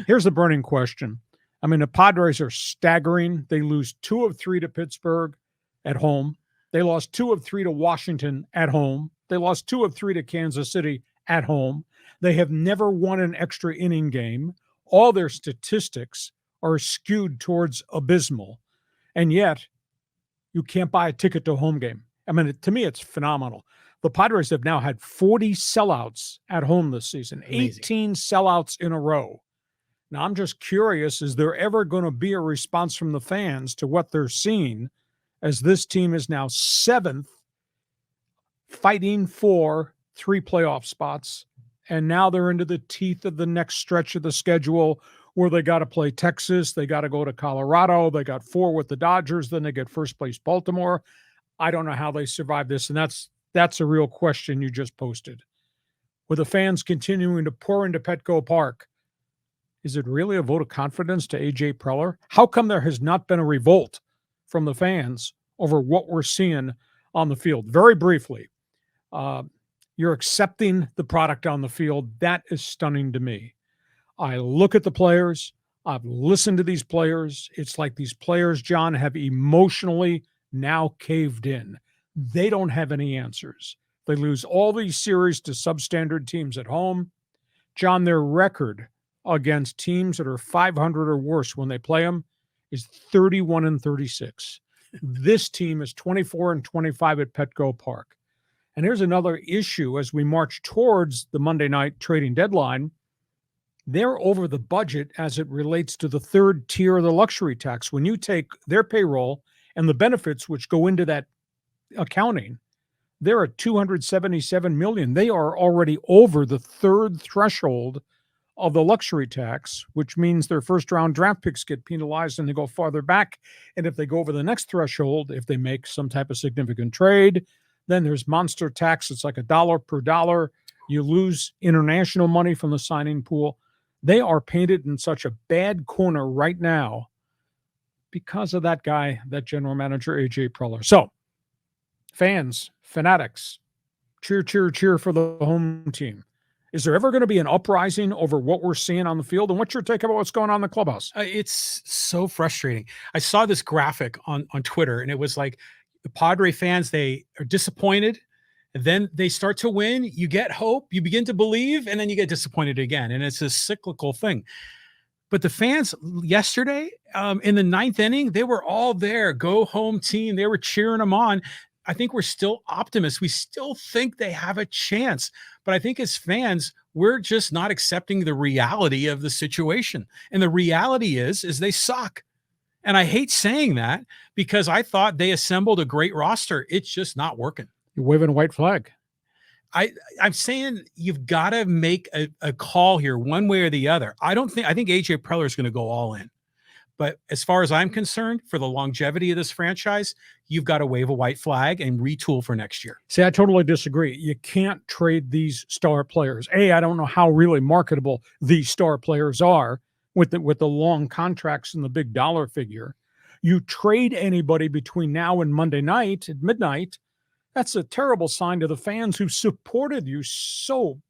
Here's the burning question. I mean, the Padres are staggering. They lose 2 of 3 to Pittsburgh at home. They lost 2 of 3 to Washington at home. They lost 2 of 3 to Kansas City at home. They have never won an extra inning game. All their statistics are skewed towards abysmal. And yet, you can't buy a ticket to a home game. I mean, to me, it's phenomenal. The Padres have now had 40 sellouts at home this season, Amazing. 18 sellouts in a row. Now, I'm just curious, is there ever going to be a response from the fans to what they're seeing as this team is now 7th, fighting for 3 playoff spots, and now they're into the teeth of the next stretch of the schedule where they got to play Texas, they got to go to Colorado, they got 4 with the Dodgers, then they get first place Baltimore. I don't know how they survive this, and that's a real question you just posted. With the fans continuing to pour into Petco Park, is it really a vote of confidence to AJ Preller? How come there has not been a revolt from the fans over what we're seeing on the field? Very briefly, you're accepting the product on the field. That is stunning to me. I look at the players. I've listened to these players. It's like these players, John, have emotionally now caved in. They don't have any answers. They lose all these series to substandard teams at home. John, their record against teams that are 500 or worse when they play them is 31-36. This team is 24-25 at Petco Park. And here's another issue as we march towards the Monday night trading deadline. They're over the budget as it relates to the third tier of the luxury tax. When you take their payroll and the benefits which go into that accounting, they're at $277 million. They are already over the third threshold of the luxury tax, which means their first round draft picks get penalized and they go farther back. And if they go over the next threshold, if they make some type of significant trade, then there's monster tax. It's like $1 per dollar. You lose international money from the signing pool. They are painted in such a bad corner right now because of that guy, that general manager, AJ Preller. So, fans, fanatics, cheer, cheer, cheer for the home team. Is there ever going to be an uprising over what we're seeing on the field? And what's your take about what's going on in the clubhouse? It's so frustrating. I saw this graphic on Twitter, and it was like the Padre fans, they are disappointed. And then they start to win. You get hope. You begin to believe, and then you get disappointed again. And it's a cyclical thing. But the fans yesterday in the 9th inning, they were all there. Go home team. They were cheering them on. I think we're still optimists. We still think they have a chance. But I think as fans, we're just not accepting the reality of the situation. And the reality is they suck. And I hate saying that because I thought they assembled a great roster. It's just not working. You're waving a white flag. I'm saying you've got to make a call here one way or the other. I think AJ Preller is going to go all in. But as far as I'm concerned, for the longevity of this franchise, you've got to wave a white flag and retool for next year. See, I totally disagree. You can't trade these star players. I don't know how really marketable these star players are with the long contracts and the big dollar figure. You trade anybody between now and Monday night at midnight, that's a terrible sign to the fans who supported you so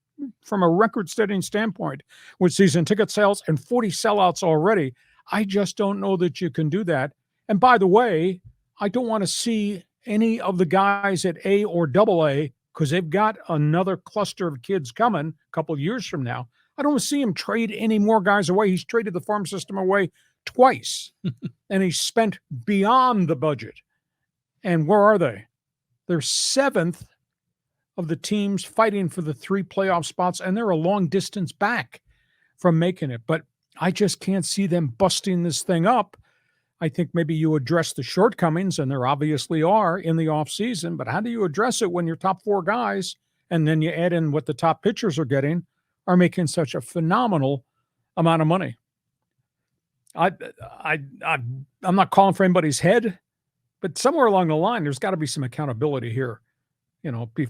from a record-setting standpoint with season ticket sales and 40 sellouts already. I just don't know that you can do that. And by the way, I don't want to see any of the guys at A or AA because they've got another cluster of kids coming a couple of years from now. I don't want to see him trade any more guys away. He's traded the farm system away twice, and he's spent beyond the budget. And where are they? They're 7th of the teams fighting for the 3 playoff spots, and they're a long distance back from making it. But I just can't see them busting this thing up. I think maybe you address the shortcomings, and there obviously are in the offseason, but how do you address it when your top 4 guys, and then you add in what the top pitchers are getting, are making such a phenomenal amount of money? I'm not calling for anybody's head, but somewhere along the line, there's got to be some accountability here,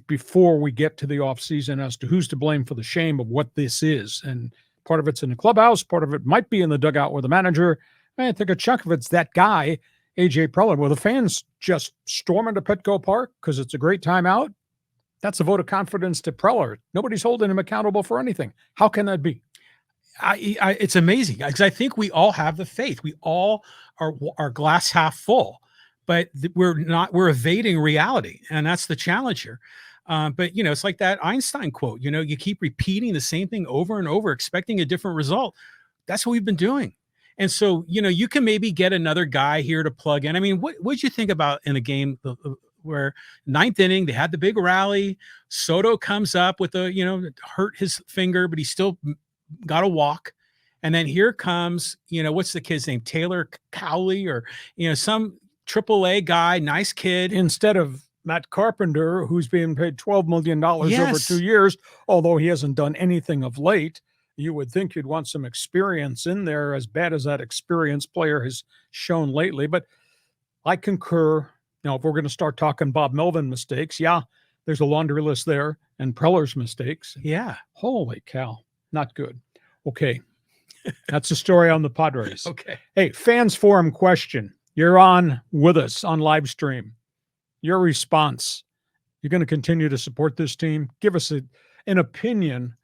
before we get to the offseason as to who's to blame for the shame of what this is. And part of it's in the clubhouse. Part of it might be in the dugout with the manager. I think a chunk of it's that guy, AJ Preller. Well, the fans just storm into Petco Park because it's a great time out. That's a vote of confidence to Preller. Nobody's holding him accountable for anything. How can that be? It's amazing because I think we all have the faith. We all are glass half full, but we're not. We're evading reality, and that's the challenge here. But it's like that Einstein quote. You keep repeating the same thing over and over, expecting a different result. That's what we've been doing. And so, you can maybe get another guy here to plug in. I mean, what did you think about in a game where ninth inning, they had the big rally, Soto comes up with hurt his finger, but he still got a walk. And then here comes, what's the kid's name? Taylor Cowley or, some AAA guy, nice kid. Instead of Matt Carpenter, who's being paid $12 million over Yes. 2 years, although he hasn't done anything of late. You would think you'd want some experience in there, as bad as that experienced player has shown lately. But I concur. If we're going to start talking Bob Melvin mistakes, yeah, there's a laundry list there, and Preller's mistakes. Yeah. Holy cow. Not good. Okay. That's the story on the Padres. Okay. Hey, fans forum question. You're on with us on live stream. Your response. You're going to continue to support this team? Give us an opinion.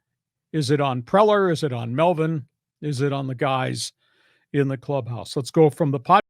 Is it on Preller? Is it on Melvin? Is it on the guys in the clubhouse? Let's go from the Padres.